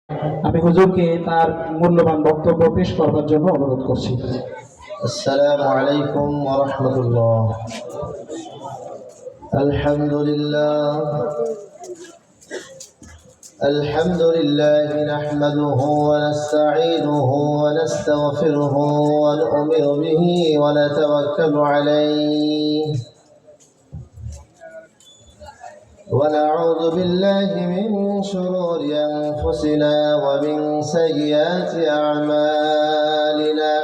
আমি হুজুরকে তার মূল্যবান বক্তব্য পেশ করবার জন্য অনুরোধ করছি। আসসালামু আলাইকুম ওয়া রাহমাতুল্লাহ। আলহামদুলিল্লাহ নাহমাদুহু ওয়া নাস্তাঈনুহু ওয়া নাস্তাগফিরুহু ওয়া নু'মিনু বিহি ওয়া নাতাওয়াক্কালু আলাইহি ونعوذ بالله من شرور أنفسنا ومن سيئات أعمالنا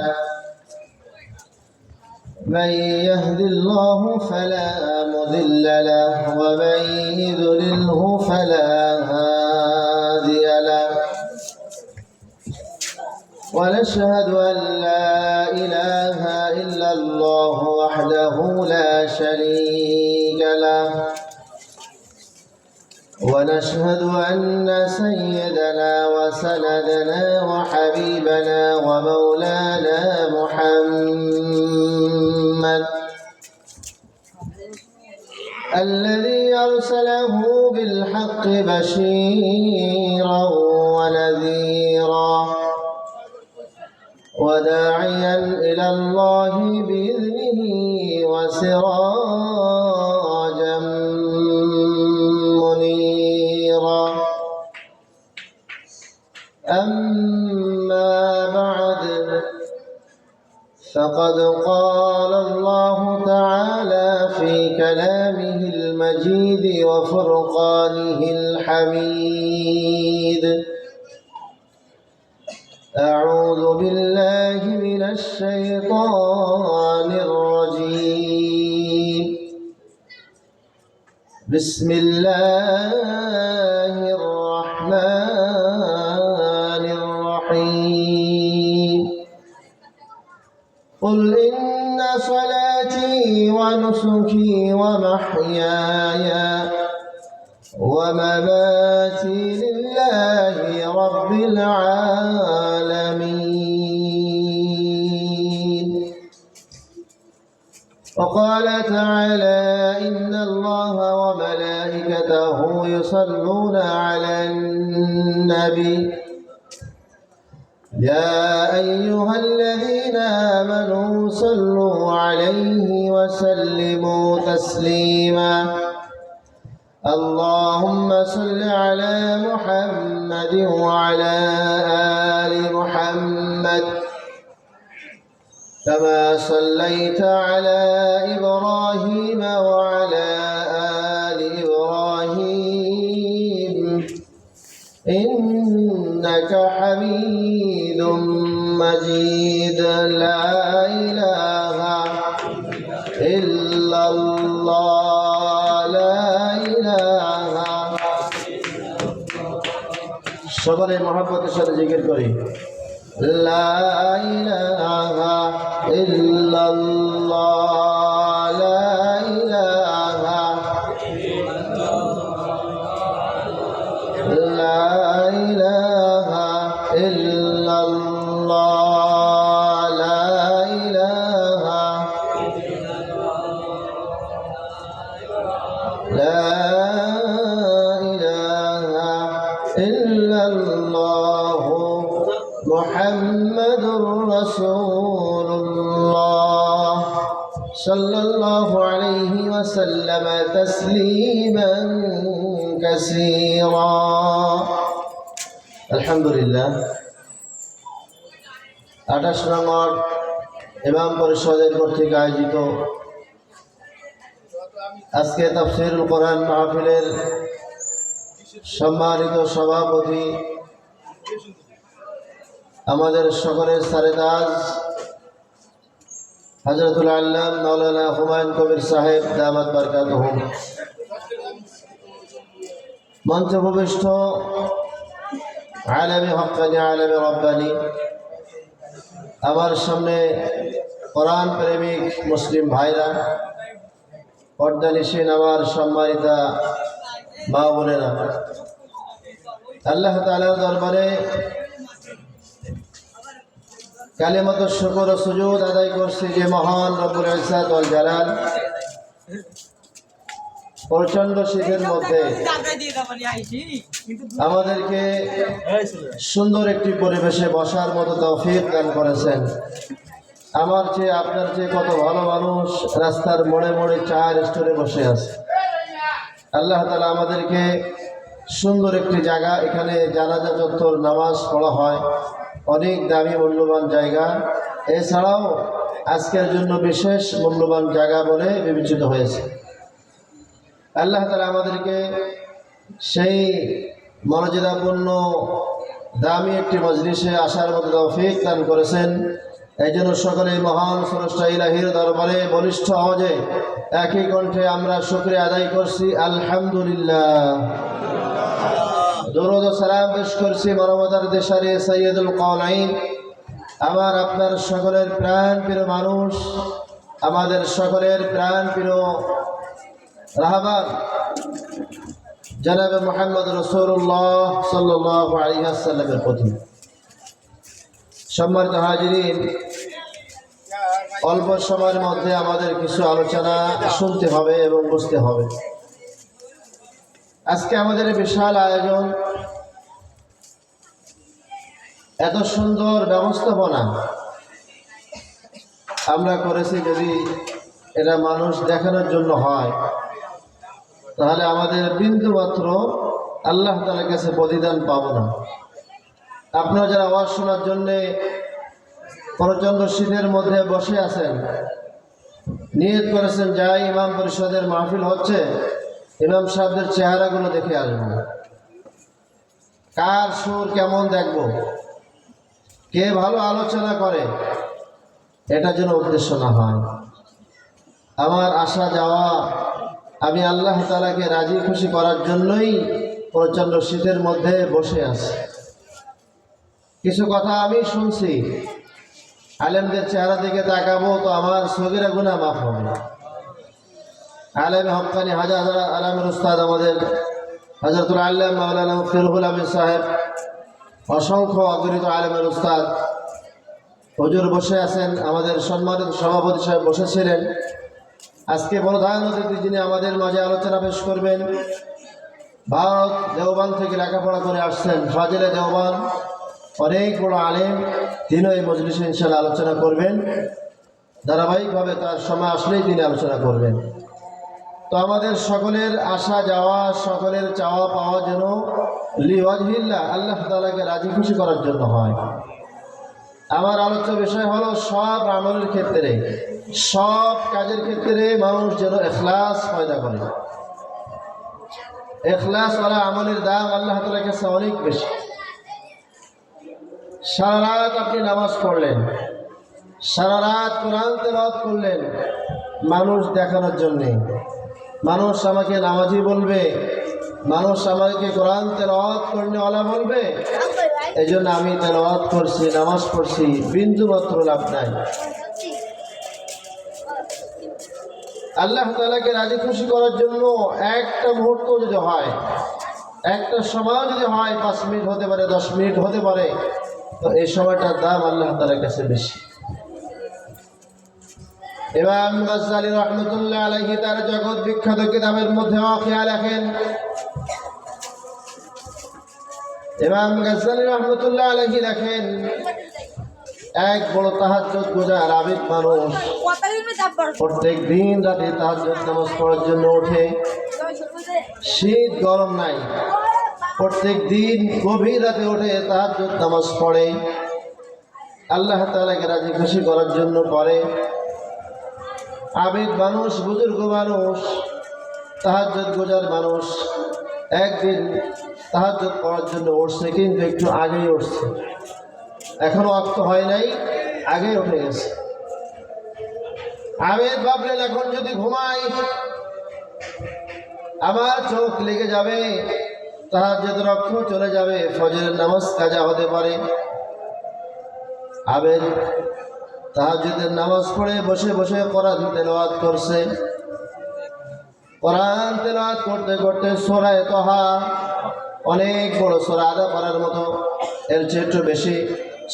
من يهد الله فلا مضل له ومن يضلله فلا هادي له ونشهد أن لا إله إلا الله وحده لا شريك له ونشهد أن سيدنا وسندنا وحبيبنا ومولانا محمد الذي أرسله بالحق بشيرا ونذيرا وداعيا إلى الله بإذنه وسراجا منيرا أما بعد فقد قال الله تعالى في كلامه المجيد وفرقانه الحميد أعوذ بالله من الشيطان الرجيم بسم الله الرحمن الرحيم قل إن صلاتي ونسكي ومحياي ومماتي لله رب العالمين وقال تعالى إن الله وملائكته يصلون على النبي يا أيها الذين آمنوا صلوا عليه وسلموا تسليما اللهم صل على محمد وعلى آل محمد كما صليت على إبراهيم وعلى آل إبراهيم إنك حميد مجيد لا إله إلا الله لا إله সকলে মহব্বতের সাথে জিকির করি লা ইলাহা ইল্লাল্লাহ লা ইলাহা লা ইলাহা ইল্লাল্লাহ লা ইলাহা লা ইলাহা ইল্লাল্লাহ মুহাম্মাদুর রাসূলুল্লাহ সাল্লাল্লাহু আলাইহি ওয়াসাল্লাম তাসলিমান কাসীরা। আলহামদুলিল্লাহ 28 নম্বর ইমাম পরিষদের কর্তৃক আয়োজিত আজকে তাফসীরুল কোরআন মাহফিলের সম্মানিত সভাপতি আমাদের সকলের সারেদাজ হযরতুল আল্লামা মাওলানা হুমায়ুন কবির সাহেব দামাত বারকাতুহুম, মঞ্চে উপবিষ্ট আলেমে হক্কানি আলেমে রব্বানি, আমার সামনে কোরআন প্রেমিক মুসলিম ভাইরা, পর্দানিশীন আমার সম্মানিতা মা বোনেরা, আল্লাহ তাআলার দরবারে কালিমাত শুকর ও সুজুদ আদায় করছি যে মহান রব্বুল ইজ্জত ওয়াল জালাল প্রচন্ড শীতের মধ্যে আমাদেরকে সুন্দর একটি পরিবেশে বসার মতো তৌফিক দান করেছেন। আমার চেয়ে আপনার চেয়ে কত ভালো মানুষ রাস্তার মোড়ে মোড়ে চায়ের স্টোরে বসে আছে। আল্লাহ তাআলা আমাদেরকে সুন্দর একটি জায়গা, এখানে জানাজা চত্বর নামাজ পড়া হয়, অনেক দামি মূল্যবান জায়গা, এছাড়াও আজকের জন্য বিশেষ মূল্যবান জায়গা বলে বিবেচিত হয়েছে। আল্লাহ তাআলা আমাদেরকে সেই মর্যাদাপূর্ণ দামি একটি মজলিসে আসার মতো তৌফিক দান করেছেন। এই জন্য সকলে মহান স্রষ্টা ইলাহির দরবারে বলিষ্ঠ আওয়াজে একই কণ্ঠে আমরা শুকরিয়া আদায় করছি, আলহামদুলিল্লাহ। দরুদ ও সালাম পেশ করছি মানবতার দেশারে সৈয়দুল কাওনাইন, আমার আপনার সকলের প্রাণ প্রিয় মানুষ, আমাদের সকলের প্রাণ প্রিয় রাহবার জনাবে মুহাম্মদ রাসূলুল্লাহ সাল্লাল্লাহু আলাইহি ওয়াসাল্লামের প্রতি। সম্মানিত হাজিরিন, অল্প সময়ের মধ্যে আমাদের কিছু আলোচনা শুনতে হবে এবং বুঝতে হবে। আজকে আমাদের বিশাল আয়োজন, এত সুন্দর ব্যবস্থাপনা আমরা করেছি। যদি এটা মানুষ দেখানোর জন্য হয় তাহলে আমাদের বিন্দু মাত্র আল্লাহ তাআলার কাছে প্রতিদান পাবো না। আপনারা যারা আওয়াজ শোনার জন্যে প্রচণ্ড শীতের মধ্যে বসে আছেন, নিয়ত করেছেন যাই ইমাম পরিষদের মাহফিল হচ্ছে, ইমাম সাহেবদের চেহারাগুলো দেখে আসবো, কার সুর কেমন দেখব, কে ভালো আলোচনা করে, এটা যেন উদ্দেশ্য না হয়। আমার আসা যাওয়া আমি আল্লাহ তাআলাকে রাজি খুশি করার জন্যই প্রচণ্ড শীতের মধ্যে বসে আছি। কিছু কথা আমি শুনছি, আলেমদের চেহারা দিকে তাকাবো তো আমার সগীরা গুনাহ মাফ হবে। আলেম হক্কানি হাজার হাজার আলেমের উস্তাদ আমাদের হযরতুল আল্লামা মাওলানা মুফতি রুহুল আমিন সাহেব, অসংখ্য অগণিত আলেমের উস্তাদ হুজুর বসে আছেন। আমাদের সম্মানিত সভাপতি সাহেব বসেছিলেন। আজকে প্রধান অতিথি যিনি আমাদের মাঝে আলোচনা পেশ করবেন, ভারত দেওবন্দ থেকে লেখাপড়া করে আসছেন, ফাজিলে দেওবন্দ, অনেক বড় আলেম, তিনিও এই মজলিসে ইনশাআল্লাহ আলোচনা করবেন। ধারাবাহিকভাবে তার সময় আসলেই তিনি আলোচনা করবেন। তো আমাদের সকলের আসা যাওয়া, সকলের চাওয়া পাওয়া যেন লিওয়াজহিল্লাহ, আল্লাহ তাআলাকে রাজি খুশি করার জন্য হয়। আমার আলোচ্য বিষয় হলো সব আমলের ক্ষেত্রে, সব কাজের ক্ষেত্রে মানুষ যেন ইখলাস পয়দা করে। ইখলাস ওয়ালা আমলের দাম আল্লাহ তাআলার কাছে অনেক বেশি। সারা রাত আপনি নামাজ পড়লেন, সারা রাত কোরআন তেলাওয়াত করলেন মানুষ দেখানোর জন্যে, মানুষ আমাকে নামাজি বলবে, মানুষ আমাকে কোরআন তেলাওয়াত করনেওয়ালা বলবে, এই জন্য আমি তেলাওয়াত করছি, নামাজ পড়ছি, বিন্দু মাত্র লাভ নাই। আল্লাহ তাআলাকে রাজি খুশি করার জন্য একটা মুহূর্ত যদি হয়, একটা সময় যদি হয়, 5 মিনিট হতে পারে, 10 মিনিট হতে পারে, তো এই সময়টার দাম আল্লাহ তাআলার কাছে বেশি। ইমাম গাজ্জালী রাহমাতুল্লাহ আলাইহি তার জগৎ বিখ্যাত কিতাবের মধ্যে ওয়াকিয়া লেখেন, ইমাম গাজ্জালী রাহমাতুল্লাহ আলাইহি লেখেন, এক বড় তাহাজ্জুদ গুজার আবেদ মানুষ প্রত্যেক দিন রাতে তাহাজ্জুদ নামাজ পড়ার জন্য ওঠে। শীত গরম নাই, প্রত্যেক দিন গভীর রাতে ওঠে তাহাজ্জুদ নামাজ পড়ে, আল্লাহ তাআলাকে রাজি খুশি করার জন্য পড়ে। আবেদ মানুষ, বুজুর্গ মানুষ, তাহাজ্জুদ গুজার মানুষ, একদিন তাহাজ্জুদ পড়ার জন্য উঠছে, কিন্তু একটু আগেই উঠছে, এখনো ওয়াক্ত হয় নাই, আগে উঠে গেছে। আবেদ ভাবলেন এখন যদি ঘুমাই আমার চোখ লেগে যাবে, তাহাজ্জুদের রক্ত চলে যাবে, ফজরের নামাজ কাজা হতে পারে। আবেদ তাহাজ্জুদের নামাজ পড়ে বসে বসে কোরআন তেলাওয়াত করছে। কোরআন তেলাওয়াত করতে করতে সূরা তাহা, অনেক বড় সূরা, আদা পারার মতো, এর চেয়ে একটু বেশি,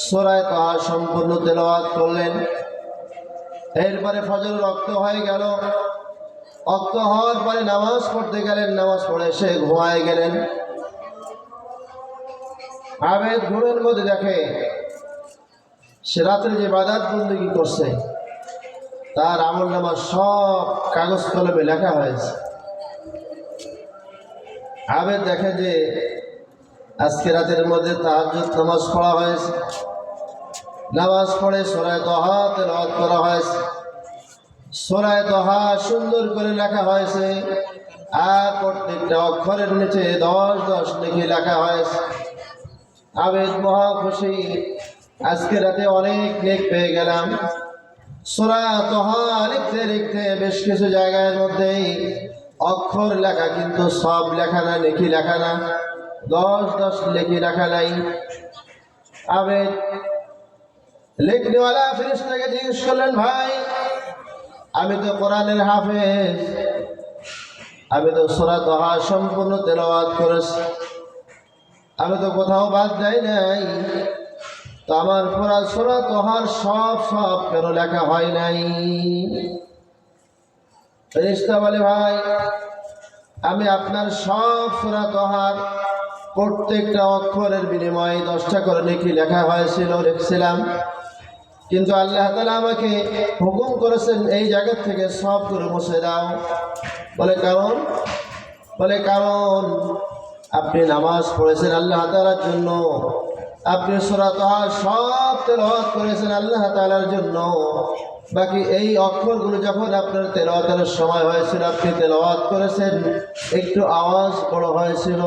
সূরা তাহা সম্পূর্ণ তেলাওয়াত করলেন। এরপরে ফজর রক্ত হয়ে গেল, অক্ত হওয়ার পরে নামাজ পড়তে গেলেন, নামাজ পড়ে সে ঘুমায় গেলেন। আবেদ ঘুমের মধ্যে দেখে সে রাত্রে যে ইবাদত বন্দেগী করছে তার আমলনামা সব কাগজ কলমে লেখা হয়েছে। আবেদ দেখে যে আজকে রাতের মধ্যে তাহাজ্জুদ নামাজ পড়া হয়েছে, নামাজ পড়ে সূরা দোহা তেলাওয়াত করা হয়েছে, সূরা দোহা সুন্দর করে লেখা হয়েছে, আর প্রত্যেকটা অক্ষরের নিচে 10 নেকি লেখা হয়েছে। আবেদ মহা খুশি, আজকে রাতে অনেক নেক পেয়ে গেলাম। সূরা দোহা লিখতে লিখতে বেশ কিছু জায়গার মধ্যে অক্ষর লেখা, কিন্তু সব লেখা না, নেকি লেখা না, 10 নেকি লেখা নাই। আবেদ লিখনেওয়ালা ফেরেশতাকে জিজ্ঞেস করলেন, ভাই আমি তো কোরআনের হাফেজ, আমি তো সূরা দোহা সম্পূর্ণ তেলাওয়াত করেছি, আমি তো কোথাও বাদ দেয় নাই, তো আমার পুরা সূরা দোহার সব কেন লেখা হয় নাই? ফেরেশতা বলে, ভাই আমি আপনার সব সূরা দোহার প্রত্যেকটা অক্ষরের বিনিময়ে 10টা করে নেকি লেখা হয়েছিল, লিখছিলাম, কিন্তু আল্লাহ তাআলা আমাকে হুকুম করেছেন এই জায়গা থেকে সব করে মুছে দাও। বলে কারণ? বলে কারণ আপনি নামাজ পড়েছেন আল্লাহ তাআলার জন্য, আপনি সূরা তাহা সব তেলাওয়াত করেছেন আল্লাহ তাআলার জন্য, বাকি এই অক্ষরগুলো যখন আপনার তেলাওয়াতের সময় হয়েছিল, আপনি তেলাওয়াত করেছেন, একটু আওয়াজ বড় হয়েছিল,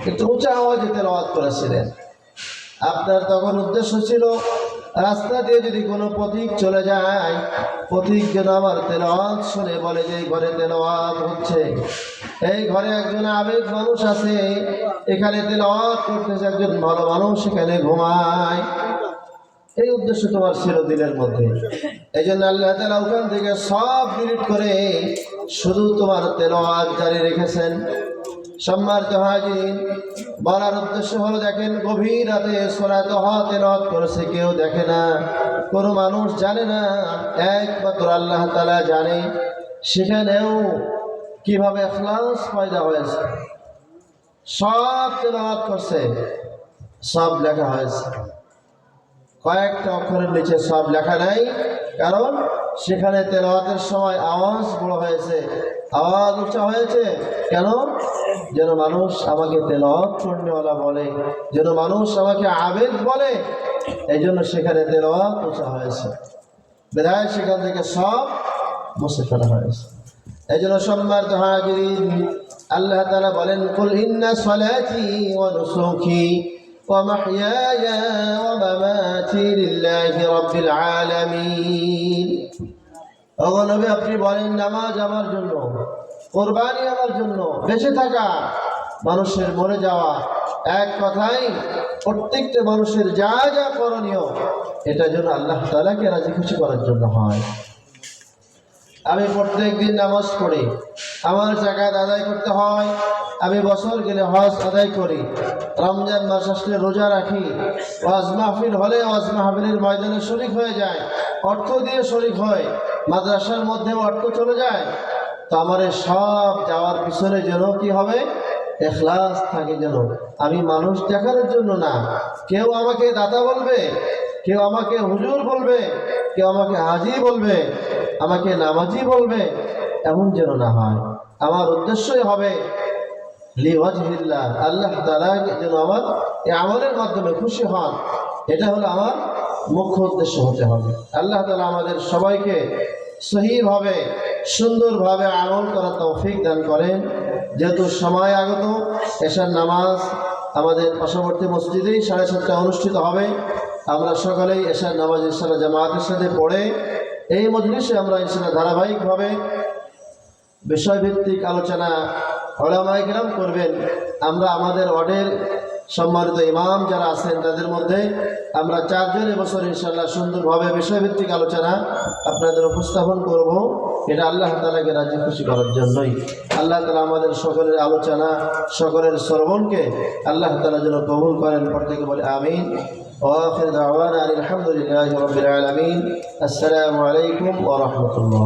একটু উঁচা আওয়াজে তেলাওয়াত করেছিলেন। আপনার তখন উদ্দেশ্য ছিল রাস্তা দিয়ে যদি কোনো পথিক চলে যায়, পথিক যেন আমার তেলাওয়াত শুনে বলে যে এই ঘরে তেলাওয়াত হচ্ছে, এই ঘরে একজন আবেগ মানুষ আছে, এখানে তেলাওয়াত করতেছে একজন ভালো মানুষ, এখানে ঘুমায়। এই উদ্দেশ্য তোমার ছিল দিলের মধ্যে। এই জন্য আল্লাহ তাআলা ওখান থেকে সব ডিলিট করে শুধু তোমার তেলাওয়াত জারি রেখেছেন। সম্মানিত হাজির, বলার উদ্দেশ্য হলো, দেখেন গভীর রাতে সূরা দোহা তেলাওয়াত করেছে, কেউ দেখে না, কোনো মানুষ জানে না, একমাত্র আল্লাহ তাআলা জানে। সেখানেও কিভাবে ইখলাস পয়দা হয়েছে, সব তেলাওয়াত করছে, সব লেখা হয়েছে, কয়েকটা অক্ষরের নিচে সব লেখা নাই, কারণ সেখানে তেলাওয়াতের সময় আওয়াজ বড় হয়েছে, আওয়াজ উঁচা হয়েছে। কেন? যেন মানুষ আমাকে তেলাওয়াত করনেওয়ালা বলে, যেন মানুষ আমাকে আবেদ বলে, এই জন্য সেখানে তেলাওয়াত উঁচা হয়েছে, বিধায় সেখান থেকে সব মুছে ফেলা হয়েছে। এই জন্য সম্মানিত হাজিরিন, আল্লাহ তাআলা বলেন, কুল ইন্না সলাতি ওয়া নুসুকি ওয়া মাহইয়ায়া ওয়া মামাতি লিল্লাহি রাব্বিল আলামিন। ওগো নবী, আপনি বলেন নামাজ আমার জন্য, কোরবানি আমার জন্য, বেঁচে থাকা, মানুষের মরে যাওয়া, এক কথাই প্রত্যেকটা মানুষের যা যা করণীয় এটা যেন আল্লাহ তাআলাকে রাজি খুশি করার জন্য হয়। আমি প্রত্যেক দিন নামাজ পড়ি, আমার জাকাত আদায় করতে হয়, আমি বছর গেলে হজ আদায় করি, রমজান মাস আসলে রোজা রাখি, ওয়াজ মাহফিল হলে ওয়াজ মাহফিলের ময়দানে শরীক হয়ে যায়, অর্থ দিয়ে শরীক হয়, মাদ্রাসার মধ্যে অর্থ চলে যায়। তো আমার সব যাওয়ার পিছনে যেন কি হবে? ইখলাস থাকে, যেন আমি মানুষ দেখানোর জন্য না, কেউ আমাকে দাতা বলবে, কেউ আমাকে হুজুর বলবে, কেউ আমাকে হাজি বলবে, আমাকে নামাজি বলবে, এমন যেন না হয়। আমার উদ্দেশ্যই হবে লিওয়াজহিল্লাহ, আল্লাহ তাআলা যেন আমার এই আমলের মাধ্যমে খুশি হন, এটা হলো আমার মুখ্য উদ্দেশ্য হতে হবে। আল্লাহ তাআলা আমাদের সবাইকে সহিভাবে সুন্দরভাবে আমল করার তৌফিক দান করেন। যেহেতু সময় আগত, এশার নামাজ আমাদের পার্শ্ববর্তী মসজিদেই 7:30টায় অনুষ্ঠিত হবে। আমরা সকালেই এশার নামাজ ইনশাআল্লাহ জামাতের সাথে পড়ে এই মজলিসে আমরা ইনশাআল্লাহ ধারাবাহিকভাবে বিষয়ভিত্তিক আলোচনা উলামায়ে কেরাম করবেন। আমরা আমাদের ওয়ার্ডের সম্মানিত ইমাম যারা আছেন তাদের মধ্যে আমরা 4 জন এবছর ইনশাআল্লাহ সুন্দরভাবে বিষয়ভিত্তিক আলোচনা আপনাদের উপস্থাপন করব। এটা আল্লাহ তাআলাকে রাজি খুশি করার জন্যই। আল্লাহ তাআলা আমাদের সকলের আলোচনা, সকলের শ্রবণকে আল্লাহ তাআলা যেন কবুল করেন। প্রত্যেকে বলে আমিন। ওয়া আখির দাওয়ানা আলহামদুলিল্লাহি রাব্বিল আলামিন। আসসালামু আলাইকুম ওয়া রাহমাতুল্লাহ।